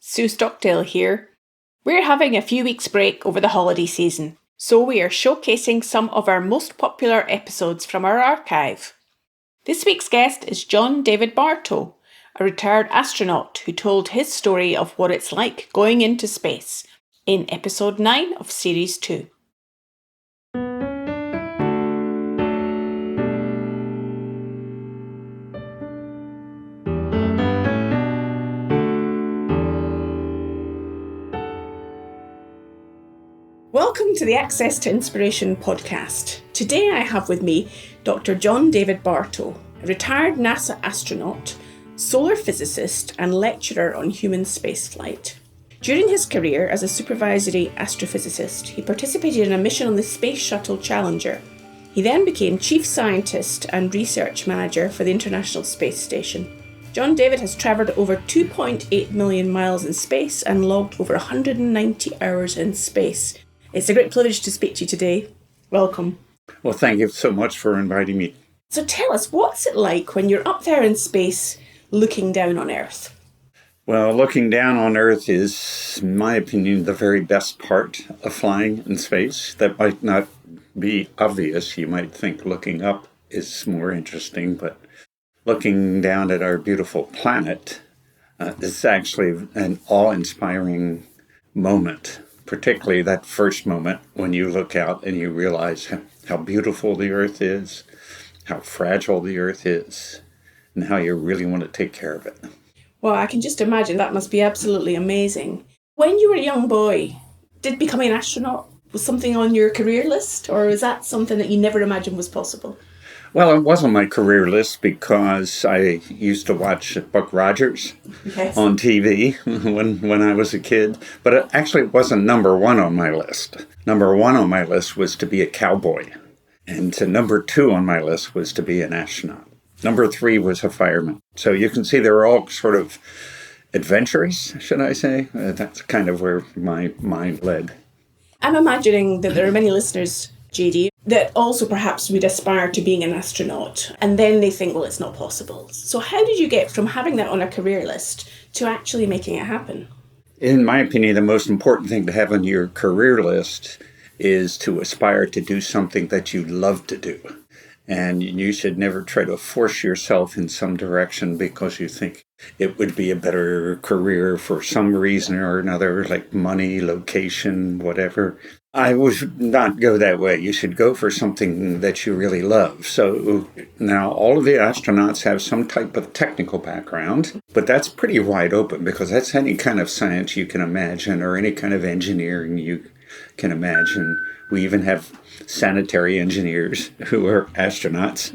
Sue Stockdale here. We're having a few weeks break over the holiday season, so we are showcasing some of our most popular episodes from our archive. This week's guest is Dr David Bartoe, a retired astronaut who told his story of what it's like going into space in episode 9 of series 2. Welcome to the Access to Inspiration podcast. Today I have with me Dr. Dr David Bartoe, a retired NASA astronaut, solar physicist and lecturer on human spaceflight. During his career as a supervisory astrophysicist, he participated in a mission on the Space Shuttle Challenger. He then became chief scientist and research manager for the International Space Station. Dr. David has travelled over 2.8 million miles in space and logged over 190 hours in space. It's a great privilege to speak to you today. Welcome. Well, thank you so much for inviting me. So tell us, what's it like when you're up there in space looking down on Earth? Well, looking down on Earth is, in my opinion, the very best part of flying in space. That might not be obvious. You might think looking up is more interesting, but looking down at our beautiful planet is actually an awe-inspiring moment. Particularly that first moment when you look out and you realize how beautiful the Earth is, how fragile the Earth is, and how you really want to take care of it. Well, I can just imagine that must be absolutely amazing. When you were a young boy, did becoming an astronaut was something on your career list, or is that something that you never imagined was possible? Well, it wasn't my career list because I used to watch Buck Rogers on TV when I was a kid. But it actually wasn't number one on my list. Number one on my list was to be a cowboy. And number two on my list was to be an astronaut. Number three was a fireman. So you can see they were all sort of adventurous, should I say. That's kind of where my mind led. I'm imagining that there are many listeners, JD, that also perhaps would aspire to being an astronaut, and then they think, well, it's not possible. So how did you get from having that on a career list to actually making it happen? In my opinion, the most important thing to have on your career list is to aspire to do something that you love to do. And you should never try to force yourself in some direction because you think it would be a better career for some reason or another, like money, location, whatever. I would not go that way. You should go for something that you really love. So now all of the astronauts have some type of technical background, but that's pretty wide open because that's any kind of science you can imagine or any kind of engineering you can imagine. We even have sanitary engineers who are astronauts,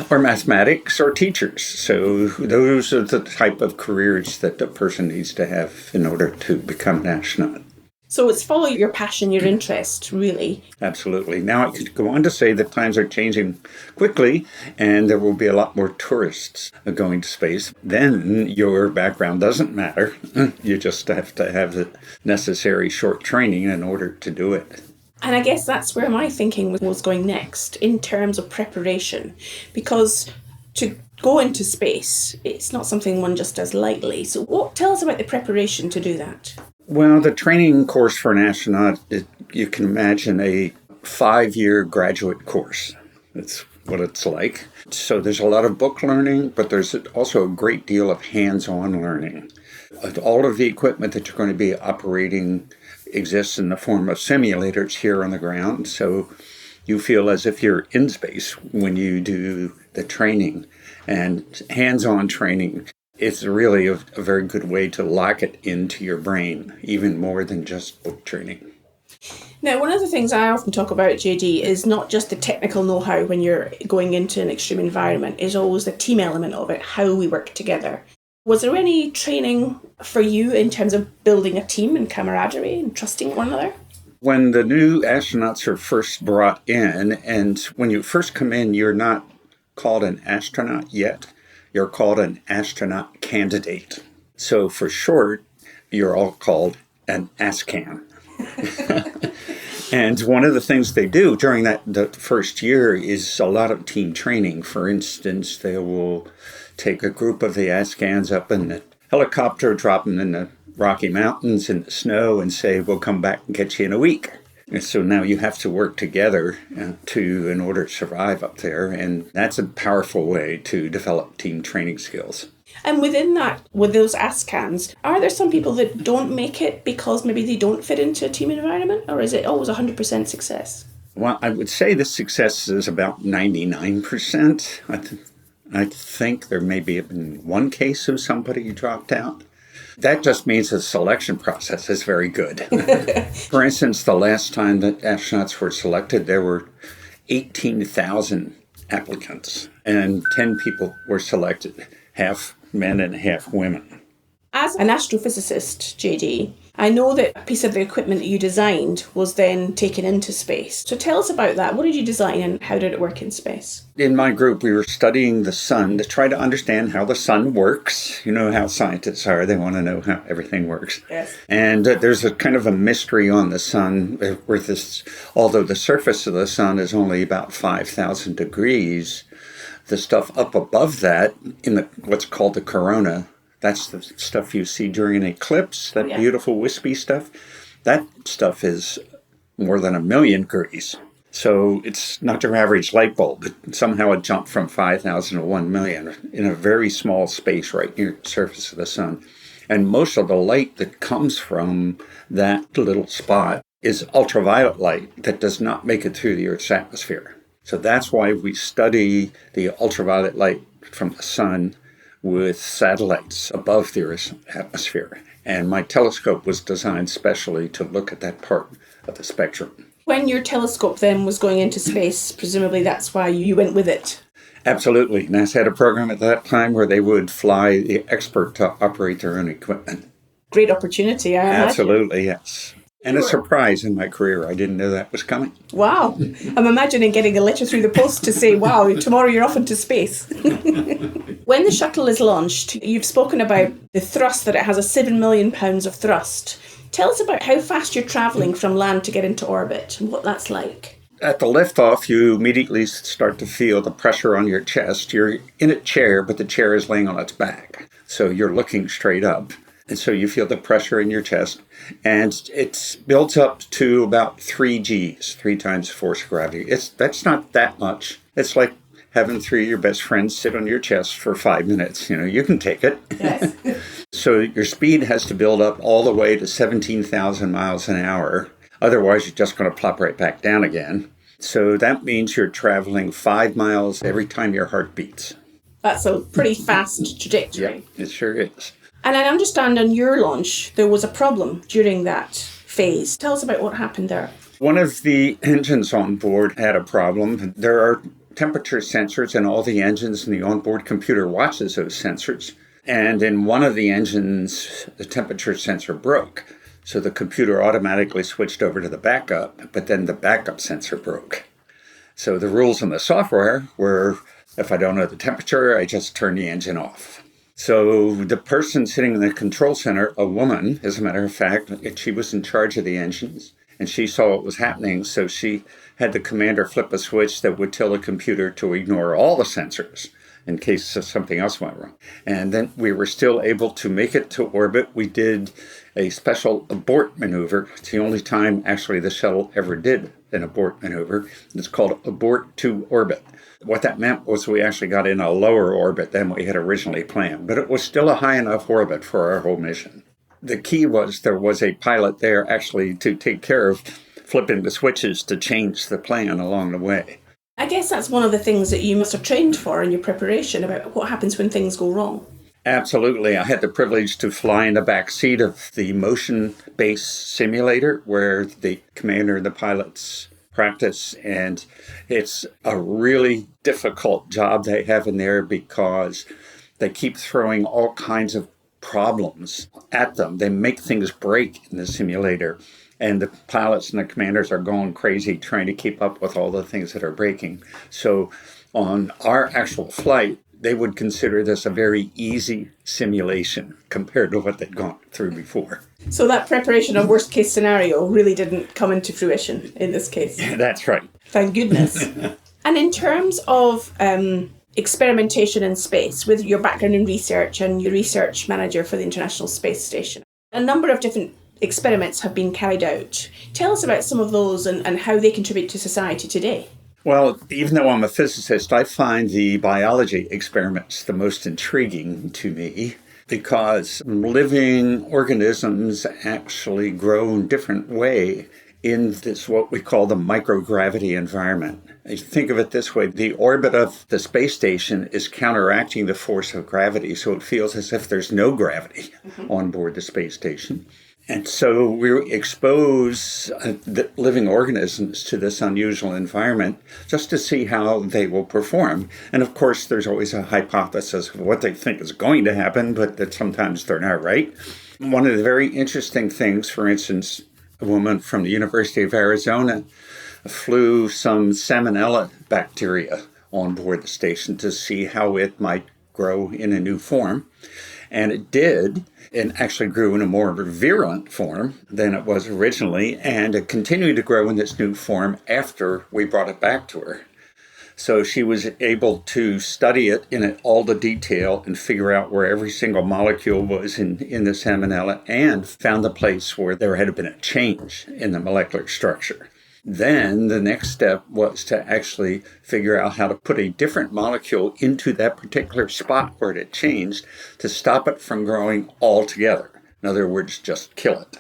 or mathematics or teachers. So those are the type of careers that a person needs to have in order to become an astronaut. So it's follow your passion, your interest, really. Absolutely. Now I could go on to say that times are changing quickly and there will be a lot more tourists going to space. Then your background doesn't matter. You just have to have the necessary short training in order to do it. And I guess that's where my thinking was going next in terms of preparation, because to go into space, it's not something one just does lightly. So tell us about the preparation to do that. Well, the training course for an astronaut, you can imagine a 5-year graduate course. That's what it's like. So there's a lot of book learning, but there's also a great deal of hands-on learning. All of the equipment that you're going to be operating exists in the form of simulators here on the ground. So you feel as if you're in space when you do the training. And hands-on training, it's really a very good way to lock it into your brain, even more than just book training. Now, one of the things I often talk about, JD, is not just the technical know-how when you're going into an extreme environment, is always the team element of it, how we work together. Was there any training for you in terms of building a team and camaraderie and trusting one another? When the new astronauts are first brought in, and when you first come in, you're not called an astronaut yet. You're called an astronaut candidate. So for short, you're all called an ASCAN. And one of the things they do during the first year is a lot of team training. For instance, they will take a group of the ASCANs up in the helicopter, drop them in the Rocky Mountains in the snow and say, we'll come back and get you in a week. And so now you have to work together in order to survive up there. And that's a powerful way to develop team training skills. And within that, with those ASCANs, are there some people that don't make it because maybe they don't fit into a team environment? Or is it always 100% success? Well, I would say the success is about 99%. I think there may be been one case of somebody who dropped out. That just means the selection process is very good. For instance, the last time that astronauts were selected, there were 18,000 applicants, and 10 people were selected, half men and half women. As an astrophysicist, JD, I know that a piece of the equipment that you designed was then taken into space. So tell us about that. What did you design and how did it work in space? In my group, we were studying the sun to try to understand how the sun works. You know how scientists are. They want to know how everything works. Yes. And there's a kind of a mystery on the sun where although the surface of the sun is only about 5,000 degrees, the stuff up above that in what's called the corona, that's the stuff you see during an eclipse, that beautiful wispy stuff. That stuff is more than 1 million degrees. So it's not your average light bulb. Somehow it jumped from 5,000 to 1 million in a very small space right near the surface of the sun. And most of the light that comes from that little spot is ultraviolet light that does not make it through the Earth's atmosphere. So that's why we study the ultraviolet light from the sun with satellites above the Earth's atmosphere. And my telescope was designed specially to look at that part of the spectrum. When your telescope then was going into space, presumably that's why you went with it. Absolutely. NASA had a program at that time where they would fly the expert to operate their own equipment. Great opportunity, I imagine. Absolutely, yes. And a surprise in my career. I didn't know that was coming. Wow. I'm imagining getting a letter through the post to say, wow, tomorrow you're off into space. When the shuttle is launched, you've spoken about the thrust, that it has a 7 million pounds of thrust. Tell us about how fast you're travelling from land to get into orbit and what that's like. At the liftoff, you immediately start to feel the pressure on your chest. You're in a chair, but the chair is laying on its back. So you're looking straight up. And so you feel the pressure in your chest. And it builds up to about 3 Gs, 3 times force of gravity. That's not that much. It's like having 3 of your best friends sit on your chest for 5 minutes. You know, you can take it. Yes. So your speed has to build up all the way to 17,000 miles an hour. Otherwise, you're just going to plop right back down again. So that means you're traveling 5 miles every time your heart beats. That's a pretty fast trajectory. Yeah, it sure is. And I understand on your launch, there was a problem during that phase. Tell us about what happened there. One of the engines on board had a problem. There are temperature sensors in all the engines, and the onboard computer watches those sensors. And in one of the engines, the temperature sensor broke. So the computer automatically switched over to the backup, but then the backup sensor broke. So the rules in the software were, if I don't know the temperature, I just turn the engine off. So the person sitting in the control center, a woman, as a matter of fact, she was in charge of the engines, and she saw what was happening. So she had the commander flip a switch that would tell the computer to ignore all the sensors in case something else went wrong. And then we were still able to make it to orbit. We did a special abort maneuver. It's the only time, actually, the shuttle ever did an abort maneuver. It's called abort to orbit. What that meant was we actually got in a lower orbit than we had originally planned, but it was still a high enough orbit for our whole mission. The key was there was a pilot there actually to take care of flipping the switches to change the plan along the way. I guess that's one of the things that you must have trained for in your preparation about what happens when things go wrong. Absolutely. I had the privilege to fly in the back seat of the motion-based simulator where the commander and the pilots practice, and it's a really difficult job they have in there because they keep throwing all kinds of problems at them. They make things break in the simulator, and the pilots and the commanders are going crazy trying to keep up with all the things that are breaking. So on our actual flight, they would consider this a very easy simulation compared to what they'd gone through before. So that preparation of worst case scenario really didn't come into fruition in this case. That's right. Thank goodness. And in terms of experimentation in space, with your background in research and your research manager for the International Space Station, A number of different experiments have been carried out. Tell us about some of those and how they contribute to society today. Well, even though I'm a physicist, I find the biology experiments the most intriguing to me because living organisms actually grow in a different way in this, what we call the microgravity environment. You think of it this way, the orbit of the space station is counteracting the force of gravity, so it feels as if there's no gravity on board the space station. And so we expose the living organisms to this unusual environment just to see how they will perform. And of course, there's always a hypothesis of what they think is going to happen, but that sometimes they're not right. One of the very interesting things, for instance, a woman from the University of Arizona flew some salmonella bacteria on board the station to see how it might grow in a new form. And it did, and actually grew in a more virulent form than it was originally, and it continued to grow in this new form after we brought it back to her. So she was able to study it in all the detail and figure out where every single molecule was in the salmonella, and found the place where there had been a change in the molecular structure. Then the next step was to actually figure out how to put a different molecule into that particular spot where it had changed to stop it from growing altogether. In other words, just kill it.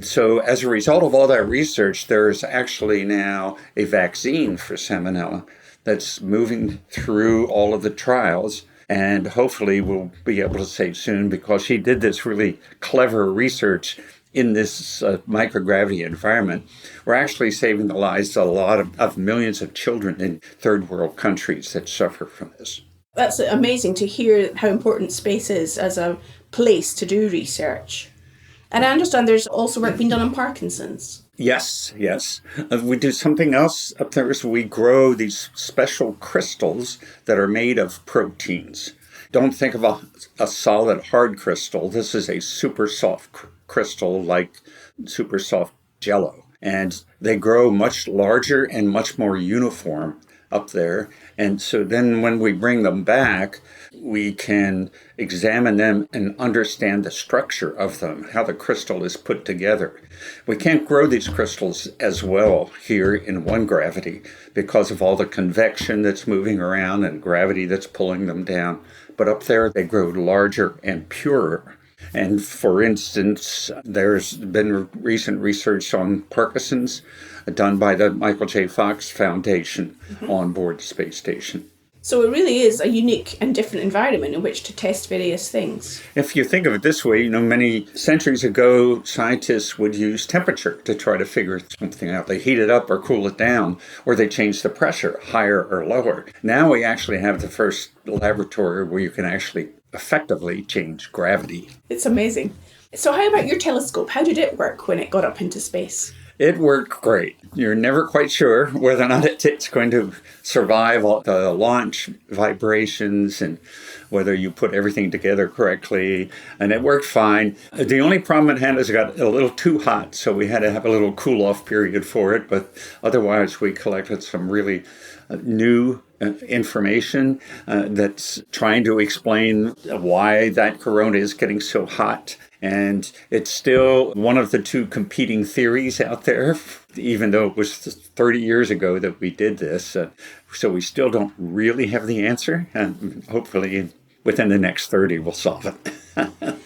So as a result of all that research, there's actually now a vaccine for salmonella that's moving through all of the trials, and hopefully we'll be able to say soon, because she did this really clever research in this microgravity environment. We're actually saving the lives of a lot of millions of children in third world countries that suffer from this. That's amazing to hear how important space is as a place to do research. And I understand there's also work being done on Parkinson's. Yes. We do something else up there. So we grow these special crystals that are made of proteins. Don't think of a solid hard crystal. This is a super soft crystal, like super soft jello. And they grow much larger and much more uniform up there. And so then when we bring them back, we can examine them and understand the structure of them, how the crystal is put together. We can't grow these crystals as well here in one gravity because of all the convection that's moving around and gravity that's pulling them down. But up there, they grow larger and purer. And for instance, there's been recent research on Parkinson's done by the Michael J. Fox Foundation on board the space station. So it really is a unique and different environment in which to test various things. If you think of it this way, many centuries ago, scientists would use temperature to try to figure something out. They heat it up or cool it down, or they change the pressure higher or lower. Now we actually have the first laboratory where you can actually effectively change gravity. It's amazing. So how about your telescope? How did it work when it got up into space? It worked great. You're never quite sure whether or not it's going to survive all the launch vibrations and whether you put everything together correctly. And it worked fine. The only problem it had is it got a little too hot, so we had to have a little cool-off period for it. But otherwise, we collected some really new information that's trying to explain why that corona is getting so hot. And it's still one of the two competing theories out there, even though it was 30 years ago that we did this. So we still don't really have the answer. And hopefully within the next 30, we'll solve it.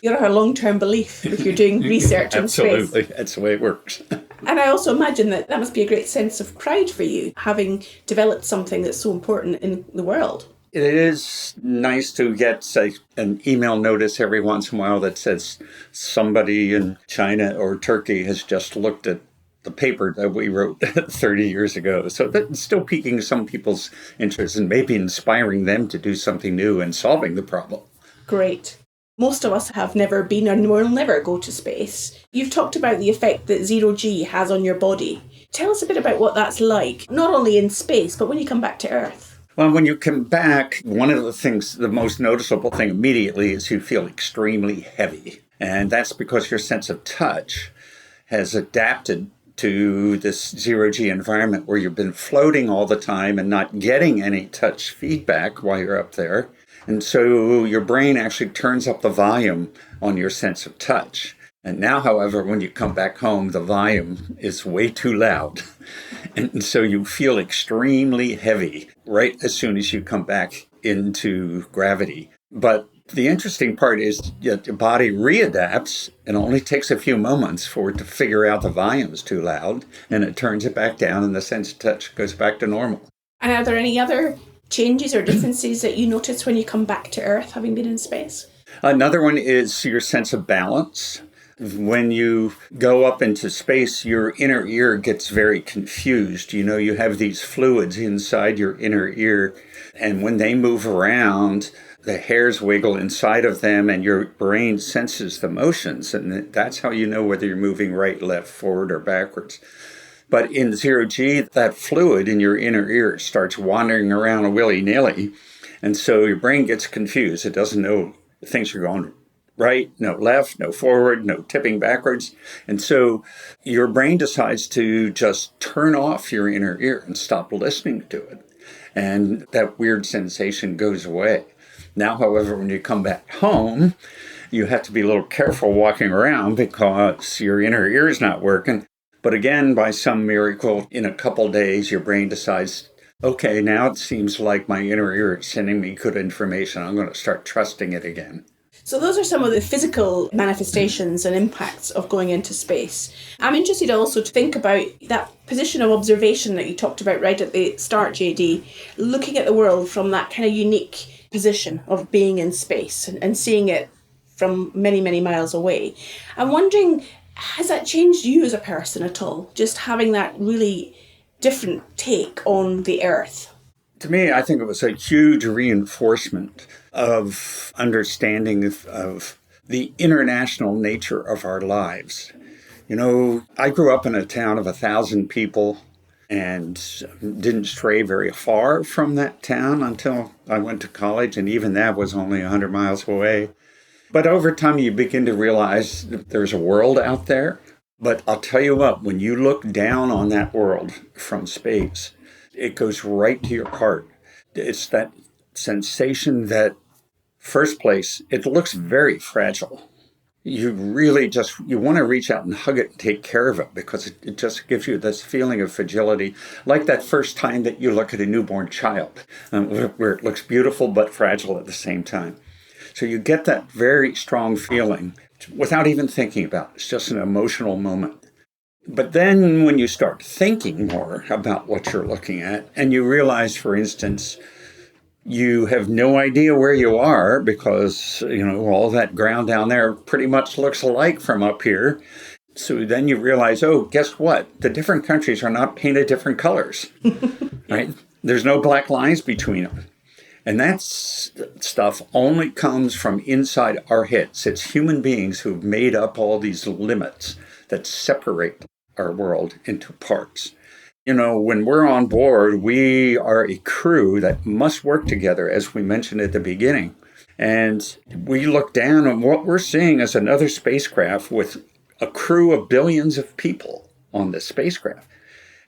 You have a long-term belief if you're doing research in space. Absolutely. That's the way it works. And I also imagine that must be a great sense of pride for you, having developed something that's so important in the world. It is nice to get, say, an email notice every once in a while that says somebody in China or Turkey has just looked at the paper that we wrote 30 years ago. So that's still piquing some people's interest and maybe inspiring them to do something new and solving the problem. Great. Most of us have never been and will never go to space. You've talked about the effect that zero-G has on your body. Tell us a bit about what that's like, not only in space, but when you come back to Earth. Well, when you come back, one of the things, the most noticeable thing immediately is you feel extremely heavy. And that's because your sense of touch has adapted to this zero-G environment where you've been floating all the time and not getting any touch feedback while you're up there. And so your brain actually turns up the volume on your sense of touch. And now, however, when you come back home, the volume is way too loud. And so you feel extremely heavy right as soon as you come back into gravity. But the interesting part is that your body readapts, and it only takes a few moments for it to figure out the volume is too loud, and it turns it back down, and the sense of touch goes back to normal. And are there any other changes or differences that you notice when you come back to Earth, having been in space? Another one is your sense of balance. When you go up into space, your inner ear gets very confused. You know, you have these fluids inside your inner ear, and when they move around, the hairs wiggle inside of them, and your brain senses the motions, and that's how you know whether you're moving right, left, forward, or backwards. But in zero-G, that fluid in your inner ear starts wandering around willy-nilly, and so your brain gets confused. It doesn't know things are going right, no left, no forward, no tipping backwards. And so your brain decides to just turn off your inner ear and stop listening to it. And that weird sensation goes away. Now, however, when you come back home, you have to be a little careful walking around because your inner ear is not working. But again, by some miracle, in a couple days, your brain decides, okay, now it seems like my inner ear is sending me good information. I'm going to start trusting it again. So those are some of the physical manifestations and impacts of going into space. I'm interested also to think about that position of observation that you talked about right at the start, JD, looking at the world from that kind of unique position of being in space and seeing it from many, many miles away. I'm wondering, has that changed you as a person at all? Just having that really different take on the Earth? To me, I think it was a huge reinforcement of understanding of the international nature of our lives. You know, I grew up in a town of 1,000 people and didn't stray very far from that town until I went to college, and even that was only 100 miles away. But over time, you begin to realize that there's a world out there. But I'll tell you what, when you look down on that world from space, it goes right to your heart. It's that sensation that, first place, it looks very fragile. You really you want to reach out and hug it and take care of it because it just gives you this feeling of fragility, like that first time that you look at a newborn child, where it looks beautiful but fragile at the same time. So you get that very strong feeling without even thinking about it. It's just an emotional moment. But then when you start thinking more about what you're looking at, and you realize, for instance, you have no idea where you are because, you know, all that ground down there pretty much looks alike from up here. So then you realize, oh, guess what? The different countries are not painted different colors, right? There's no black lines between them. And that stuff only comes from inside our heads. It's human beings who've made up all these limits that separate our world into parts. You know, when we're on board, we are a crew that must work together, as we mentioned at the beginning. And we look down and what we're seeing is another spacecraft with a crew of billions of people on this spacecraft.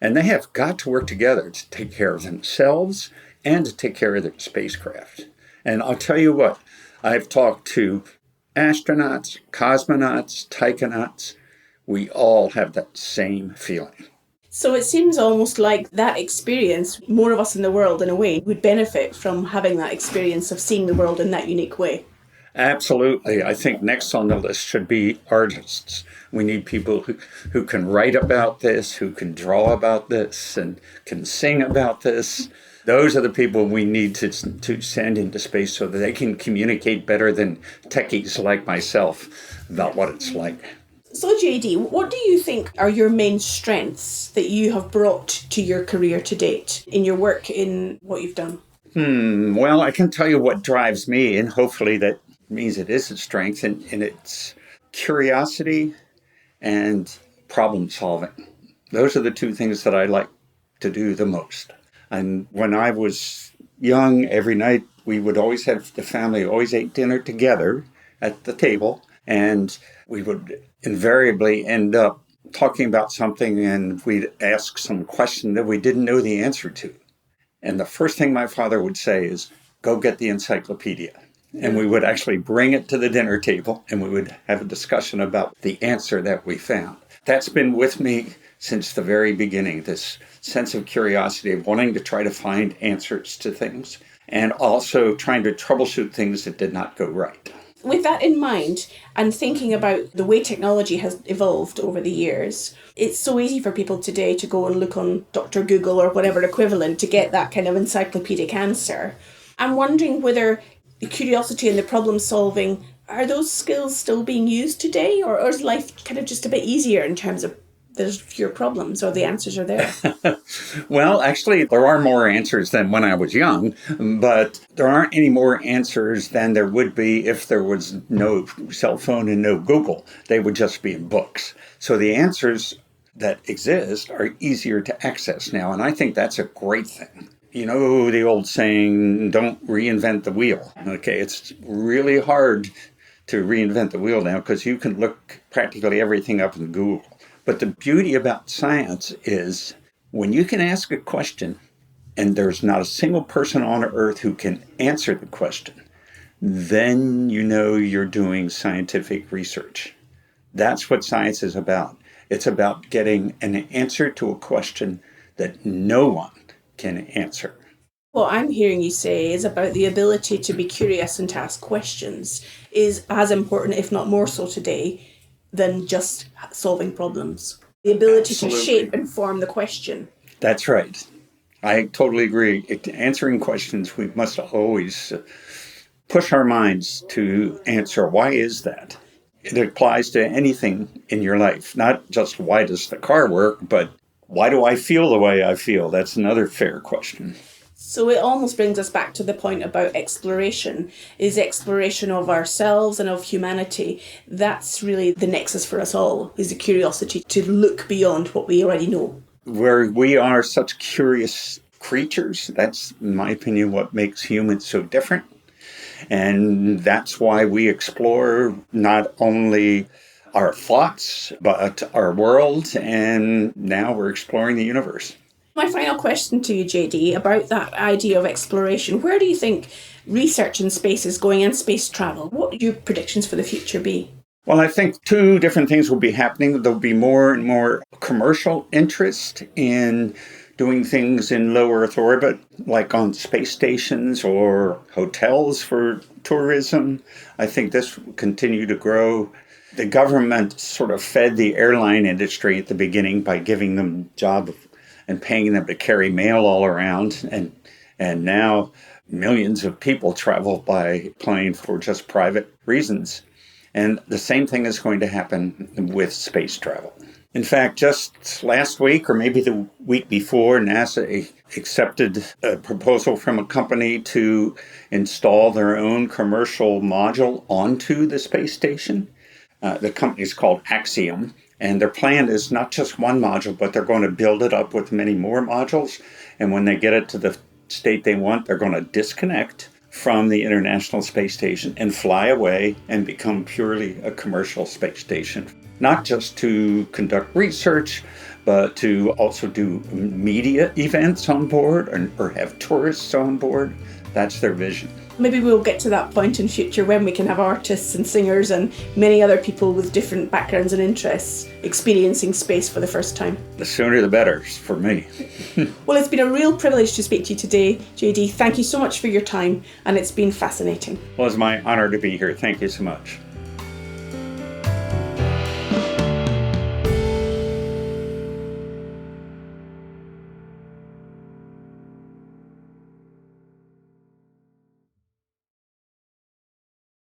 And they have got to work together to take care of themselves and to take care of their spacecraft. And I'll tell you what, I've talked to astronauts, cosmonauts, taikonauts. We all have that same feeling. So it seems almost like that experience, more of us in the world in a way, would benefit from having that experience of seeing the world in that unique way. Absolutely. I think next on the list should be artists. We need people who can write about this, who can draw about this, and can sing about this. Those are the people we need to send into space so that they can communicate better than techies like myself about what it's like. So JD, what do you think are your main strengths that you have brought to your career to date in your work in what you've done? Well, I can tell you what drives me, and hopefully that means it is a strength, and it's curiosity and problem solving. Those are the two things that I like to do the most. And when I was young, every night we would always have the family always ate dinner together at the table, and we would invariably end up talking about something, and we'd ask some question that we didn't know the answer to. And the first thing my father would say is, go get the encyclopedia. And we would actually bring it to the dinner table and we would have a discussion about the answer that we found. That's been with me since the very beginning, this sense of curiosity of wanting to try to find answers to things and also trying to troubleshoot things that did not go right. With that in mind, and thinking about the way technology has evolved over the years, it's so easy for people today to go and look on Dr. Google or whatever equivalent to get that kind of encyclopedic answer. I'm wondering whether the curiosity and the problem solving, are those skills still being used today, or is life kind of just a bit easier in terms of there's fewer problems or the answers are there? Well, actually, there are more answers than when I was young, but there aren't any more answers than there would be if there was no cell phone and no Google. They would just be in books. So the answers that exist are easier to access now, and I think that's a great thing. You know, the old saying, don't reinvent the wheel. Okay, it's really hard to reinvent the wheel now because you can look practically everything up in Google. But the beauty about science is when you can ask a question and there's not a single person on earth who can answer the question, then you know you're doing scientific research. That's what science is about. It's about getting an answer to a question that no one can answer. What I'm hearing you say is about the ability to be curious and to ask questions is as important, if not more so today, than just solving problems. The ability Absolutely. to shape and form the question. That's right. I totally agree. Answering questions, we must always push our minds to answer, why is that? It applies to anything in your life, not just why does the car work, but why do I feel the way I feel? That's another fair question. So it almost brings us back to the point about exploration. Is exploration of ourselves and of humanity. That's really the nexus for us all, is the curiosity to look beyond what we already know. Where we are such curious creatures, that's, in my opinion, what makes humans so different. And that's why we explore not only our thoughts, but our world, and now we're exploring the universe. My final question to you, JD, about that idea of exploration. Where do you think research in space is going and space travel? What would your predictions for the future be? Well, I think two different things will be happening. There'll be more and more commercial interest in doing things in low Earth orbit, like on space stations or hotels for tourism. I think this will continue to grow. The government sort of fed the airline industry at the beginning by giving them jobs and paying them to carry mail all around. And now millions of people travel by plane for just private reasons. And the same thing is going to happen with space travel. In fact, just last week, or maybe the week before, NASA accepted a proposal from a company to install their own commercial module onto the space station. The company is called Axiom. And their plan is not just one module, but they're going to build it up with many more modules. And when they get it to the state they want, they're going to disconnect from the International Space Station and fly away and become purely a commercial space station. Not just to conduct research, but to also do media events on board or have tourists on board. That's their vision. Maybe we'll get to that point in future when we can have artists and singers and many other people with different backgrounds and interests experiencing space for the first time. The sooner the better for me. Well, it's been a real privilege to speak to you today, JD. Thank you so much for your time, and it's been fascinating. Well, it's my honor to be here. Thank you so much.